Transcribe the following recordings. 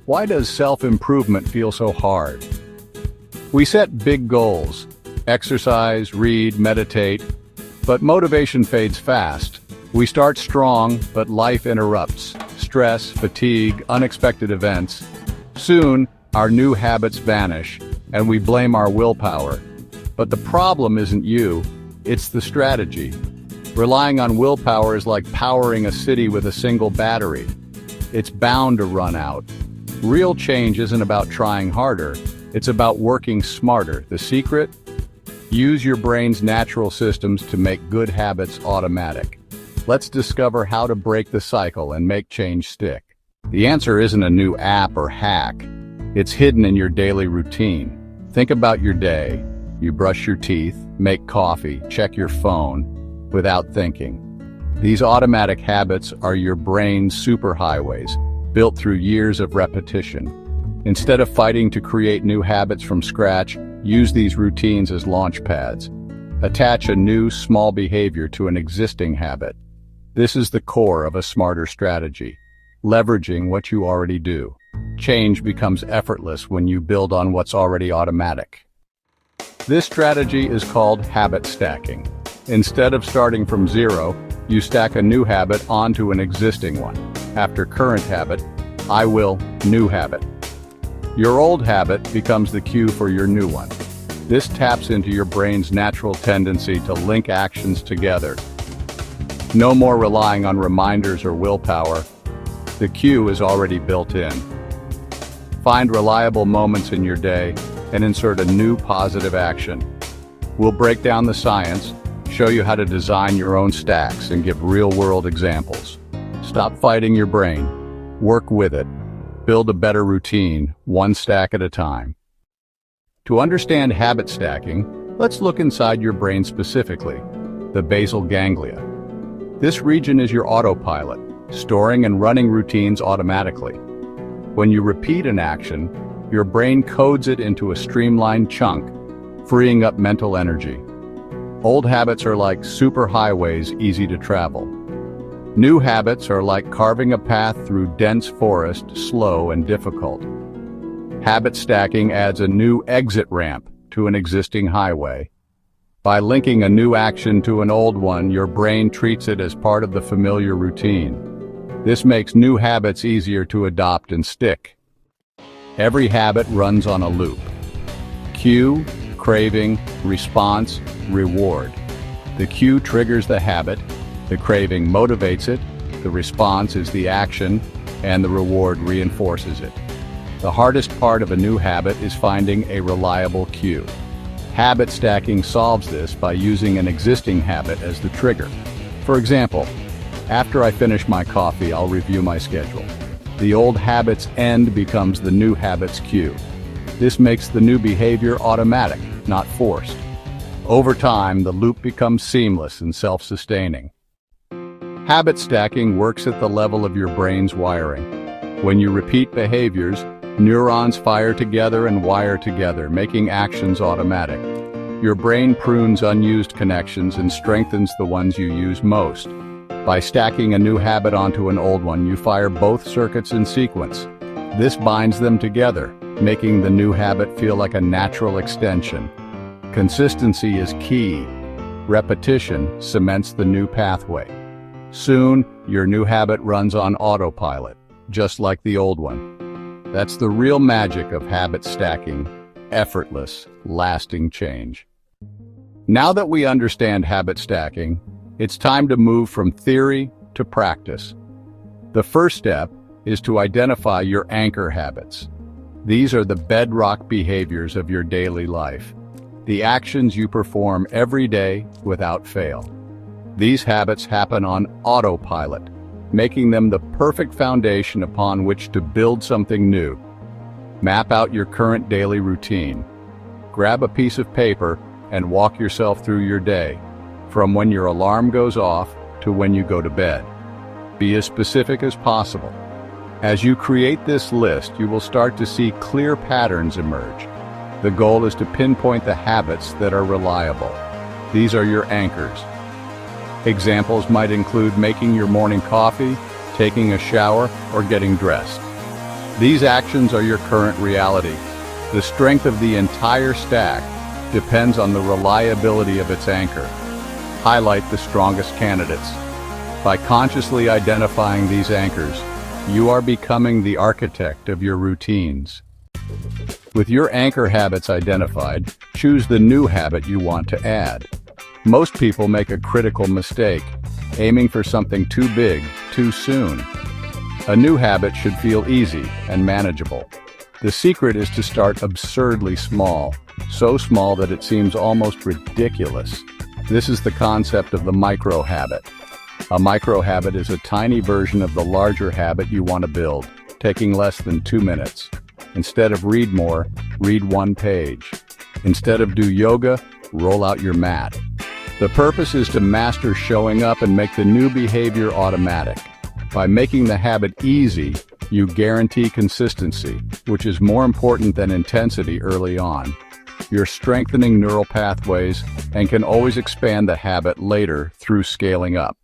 Why does self-improvement feel so hard? We set big goals, exercise, read, meditate, but motivation fades fast. We start strong, but life interrupts. Stress, fatigue, unexpected events. Soon, our new habits vanish, and we blame our willpower. But the problem isn't you, it's the strategy. Relying on willpower is like powering a city with a single battery. It's bound to run out. Real change isn't about trying harder, it's about working smarter. The secret? Use your brain's natural systems to make good habits automatic. Let's discover how to break the cycle and make change stick. The answer isn't a new app or hack. It's hidden in your daily routine. Think about your day. You brush your teeth, make coffee, check your phone, without thinking. These automatic habits are your brain's superhighways, built through years of repetition. Instead of fighting to create new habits from scratch, use these routines as launch pads. Attach a new, small behavior to an existing habit. This is the core of a smarter strategy, leveraging what you already do. Change becomes effortless when you build on what's already automatic. This strategy is called habit stacking. Instead of starting from zero, you stack a new habit onto an existing one. After current habit, I will, new habit. Your old habit becomes the cue for your new one. This taps into your brain's natural tendency to link actions together. No more relying on reminders or willpower. The cue is already built in. Find reliable moments in your day and insert a new positive action. We'll break down the science, show you how to design your own stacks, and give real-world examples. Stop fighting your brain. Work with it. Build a better routine, one stack at a time. To understand habit stacking, let's look inside your brain specifically, the basal ganglia. This region is your autopilot, storing and running routines automatically. When you repeat an action, your brain codes it into a streamlined chunk, freeing up mental energy. Old habits are like superhighways, easy to travel. New habits are like carving a path through dense forest, slow and difficult. Habit stacking adds a new exit ramp to an existing highway. By linking a new action to an old one, your brain treats it as part of the familiar routine. This makes new habits easier to adopt and stick. Every habit runs on a loop. Cue, craving, response, reward. The cue triggers the habit, the craving motivates it, the response is the action, and the reward reinforces it. The hardest part of a new habit is finding a reliable cue. Habit stacking solves this by using an existing habit as the trigger. For example, after I finish my coffee, I'll review my schedule. The old habit's end becomes the new habit's cue. This makes the new behavior automatic, not forced. Over time, the loop becomes seamless and self-sustaining. Habit stacking works at the level of your brain's wiring. When you repeat behaviors, neurons fire together and wire together, making actions automatic. Your brain prunes unused connections and strengthens the ones you use most. By stacking a new habit onto an old one, you fire both circuits in sequence. This binds them together, making the new habit feel like a natural extension. Consistency is key. Repetition cements the new pathway. Soon, your new habit runs on autopilot, just like the old one. That's the real magic of habit stacking, effortless, lasting change. Now that we understand habit stacking, it's time to move from theory to practice. The first step is to identify your anchor habits. These are the bedrock behaviors of your daily life, the actions you perform every day without fail. These habits happen on autopilot, making them the perfect foundation upon which to build something new. Map out your current daily routine. Grab a piece of paper and walk yourself through your day, from when your alarm goes off to when you go to bed. Be as specific as possible. As you create this list, you will start to see clear patterns emerge. The goal is to pinpoint the habits that are reliable. These are your anchors. Examples might include making your morning coffee, taking a shower, or getting dressed. These actions are your current reality. The strength of the entire stack depends on the reliability of its anchor. Highlight the strongest candidates. By consciously identifying these anchors, you are becoming the architect of your routines. With your anchor habits identified, choose the new habit you want to add. Most people make a critical mistake, aiming for something too big, too soon. A new habit should feel easy and manageable. The secret is to start absurdly small, so small that it seems almost ridiculous. This is the concept of the micro habit. A micro habit is a tiny version of the larger habit you want to build, taking less than 2 minutes. Instead of read more, read 1 page. Instead of do yoga, roll out your mat. The purpose is to master showing up and make the new behavior automatic. By making the habit easy, you guarantee consistency, which is more important than intensity early on. You're strengthening neural pathways and can always expand the habit later through scaling up.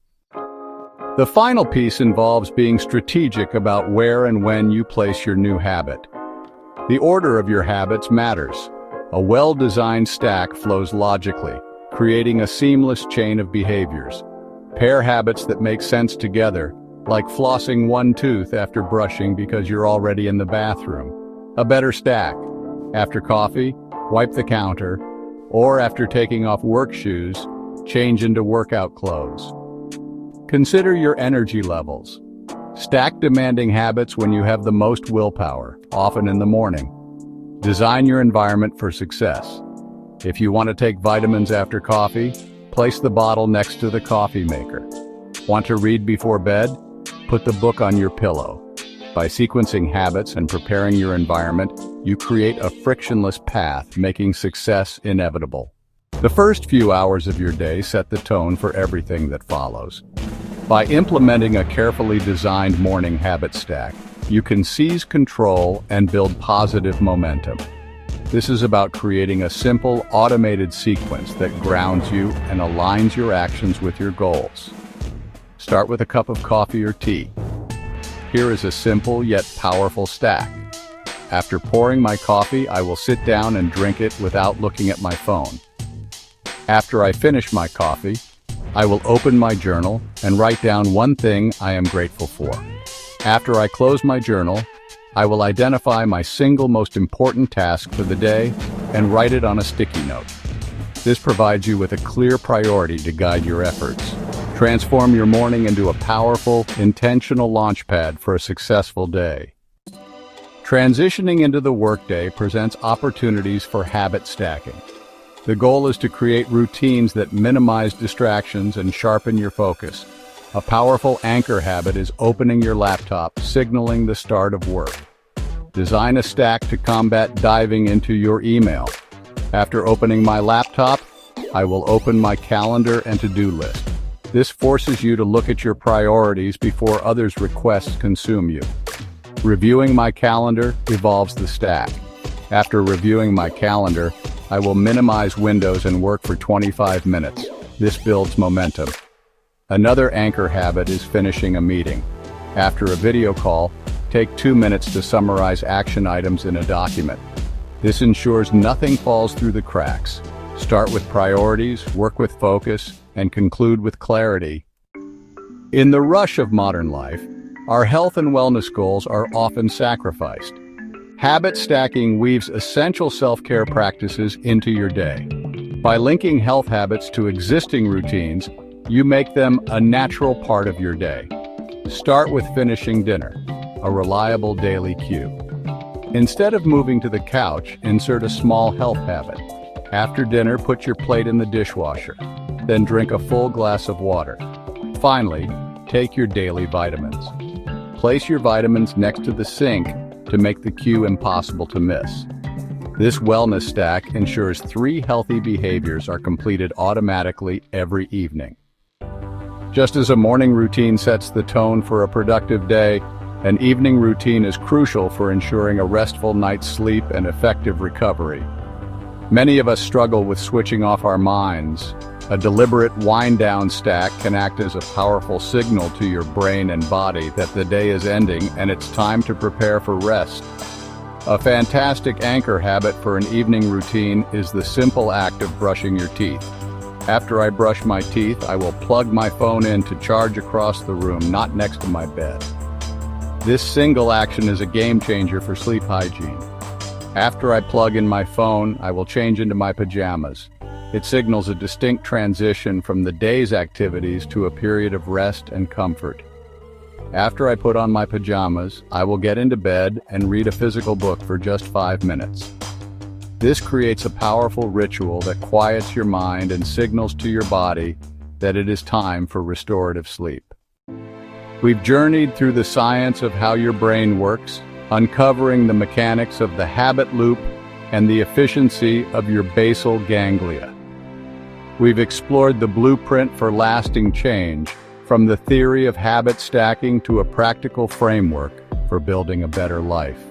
The final piece involves being strategic about where and when you place your new habit. The order of your habits matters. A well-designed stack flows logically, creating a seamless chain of behaviors. Pair habits that make sense together, like flossing 1 tooth after brushing because you're already in the bathroom. A better stack. After coffee, wipe the counter, or after taking off work shoes, change into workout clothes. Consider your energy levels. Stack demanding habits when you have the most willpower, often in the morning. Design your environment for success. If you want to take vitamins after coffee, place the bottle next to the coffee maker. Want to read before bed? Put the book on your pillow. By sequencing habits and preparing your environment, you create a frictionless path, making success inevitable. The first few hours of your day set the tone for everything that follows. By implementing a carefully designed morning habit stack, you can seize control and build positive momentum. This is about creating a simple, automated sequence that grounds you and aligns your actions with your goals. Start with a cup of coffee or tea. Here is a simple yet powerful stack. After pouring my coffee, I will sit down and drink it without looking at my phone. After I finish my coffee, I will open my journal and write down one thing I am grateful for. After I close my journal, I will identify my single most important task for the day and write it on a sticky note. This provides you with a clear priority to guide your efforts. Transform your morning into a powerful, intentional launchpad for a successful day. Transitioning into the workday presents opportunities for habit stacking. The goal is to create routines that minimize distractions and sharpen your focus. A powerful anchor habit is opening your laptop, signaling the start of work. Design a stack to combat diving into your email. After opening my laptop, I will open my calendar and to-do list. This forces you to look at your priorities before others' requests consume you. Reviewing my calendar evolves the stack. After reviewing my calendar, I will minimize windows and work for 25 minutes. This builds momentum. Another anchor habit is finishing a meeting. After a video call, take 2 minutes to summarize action items in a document. This ensures nothing falls through the cracks. Start with priorities, work with focus, and conclude with clarity. In the rush of modern life, our health and wellness goals are often sacrificed. Habit stacking weaves essential self-care practices into your day. By linking health habits to existing routines, you make them a natural part of your day. Start with finishing dinner, a reliable daily cue. Instead of moving to the couch, insert a small health habit. After dinner, put your plate in the dishwasher. Then drink a full glass of water. Finally, take your daily vitamins. Place your vitamins next to the sink to make the cue impossible to miss. This wellness stack ensures 3 healthy behaviors are completed automatically every evening. Just as a morning routine sets the tone for a productive day, an evening routine is crucial for ensuring a restful night's sleep and effective recovery. Many of us struggle with switching off our minds. A deliberate wind-down stack can act as a powerful signal to your brain and body that the day is ending and it's time to prepare for rest. A fantastic anchor habit for an evening routine is the simple act of brushing your teeth. After I brush my teeth, I will plug my phone in to charge across the room, not next to my bed. This single action is a game changer for sleep hygiene. After I plug in my phone, I will change into my pajamas. It signals a distinct transition from the day's activities to a period of rest and comfort. After I put on my pajamas, I will get into bed and read a physical book for just 5 minutes. This creates a powerful ritual that quiets your mind and signals to your body that it is time for restorative sleep. We've journeyed through the science of how your brain works, uncovering the mechanics of the habit loop and the efficiency of your basal ganglia. We've explored the blueprint for lasting change, from the theory of habit stacking to a practical framework for building a better life.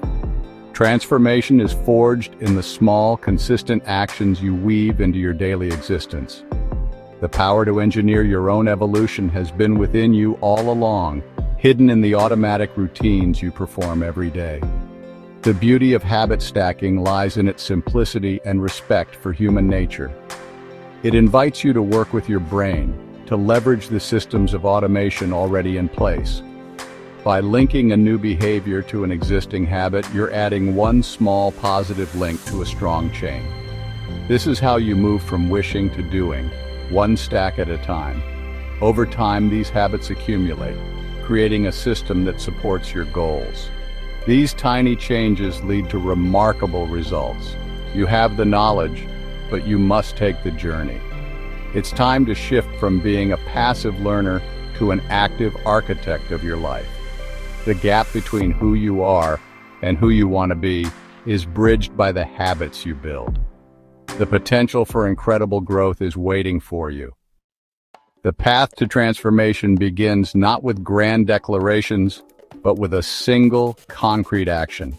Transformation is forged in the small, consistent actions you weave into your daily existence. The power to engineer your own evolution has been within you all along, hidden in the automatic routines you perform every day. The beauty of habit stacking lies in its simplicity and respect for human nature. It invites you to work with your brain, to leverage the systems of automation already in place. By linking a new behavior to an existing habit, you're adding one small positive link to a strong chain. This is how you move from wishing to doing, one stack at a time. Over time, these habits accumulate, creating a system that supports your goals. These tiny changes lead to remarkable results. You have the knowledge, but you must take the journey. It's time to shift from being a passive learner to an active architect of your life. The gap between who you are and who you want to be is bridged by the habits you build. The potential for incredible growth is waiting for you. The path to transformation begins not with grand declarations, but with a single, concrete action.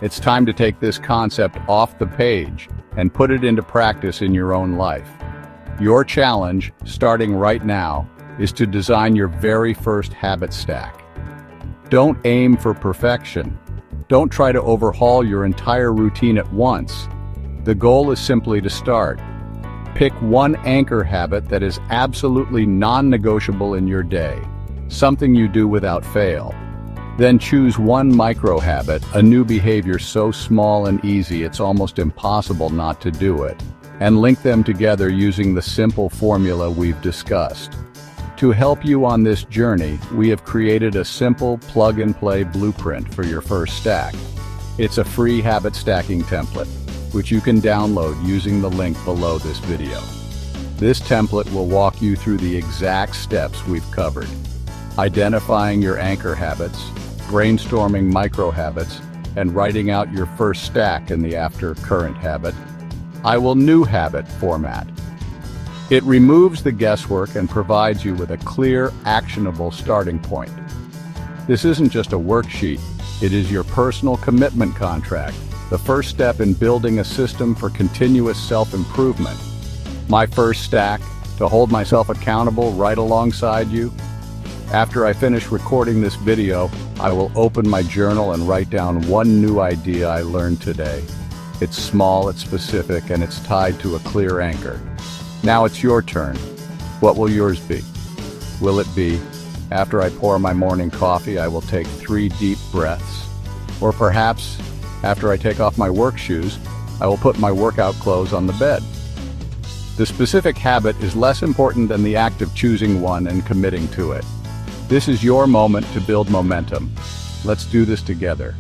It's time to take this concept off the page and put it into practice in your own life. Your challenge, starting right now, is to design your very first habit stack. Don't aim for perfection. Don't try to overhaul your entire routine at once. The goal is simply to start. Pick one anchor habit that is absolutely non-negotiable in your day, something you do without fail. Then choose one micro habit, a new behavior so small and easy it's almost impossible not to do it, and link them together using the simple formula we've discussed. To help you on this journey, we have created a simple plug-and-play blueprint for your first stack. It's a free habit stacking template, which you can download using the link below this video. This template will walk you through the exact steps we've covered: identifying your anchor habits, brainstorming micro habits, and writing out your first stack in the after current habit, new habit format. It removes the guesswork and provides you with a clear, actionable starting point. This isn't just a worksheet, it is your personal commitment contract, the first step in building a system for continuous self-improvement. My first stack, to hold myself accountable right alongside you. After I finish recording this video, I will open my journal and write down one new idea I learned today. It's small, it's specific, and it's tied to a clear anchor. Now it's your turn. What will yours be? Will it be, after I pour my morning coffee, I will take 3 deep breaths? Or perhaps, after I take off my work shoes, I will put my workout clothes on the bed. The specific habit is less important than the act of choosing one and committing to it. This is your moment to build momentum. Let's do this together.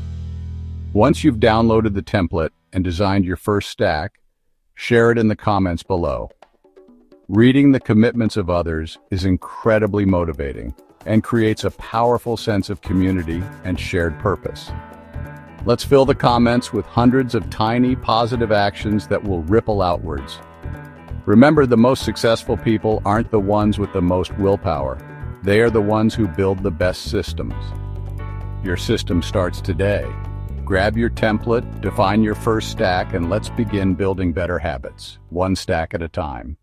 Once you've downloaded the template and designed your first stack, share it in the comments below. Reading the commitments of others is incredibly motivating and creates a powerful sense of community and shared purpose. Let's fill the comments with hundreds of tiny, positive actions that will ripple outwards. Remember, the most successful people aren't the ones with the most willpower. They are the ones who build the best systems. Your system starts today. Grab your template, define your first stack, and let's begin building better habits, one stack at a time.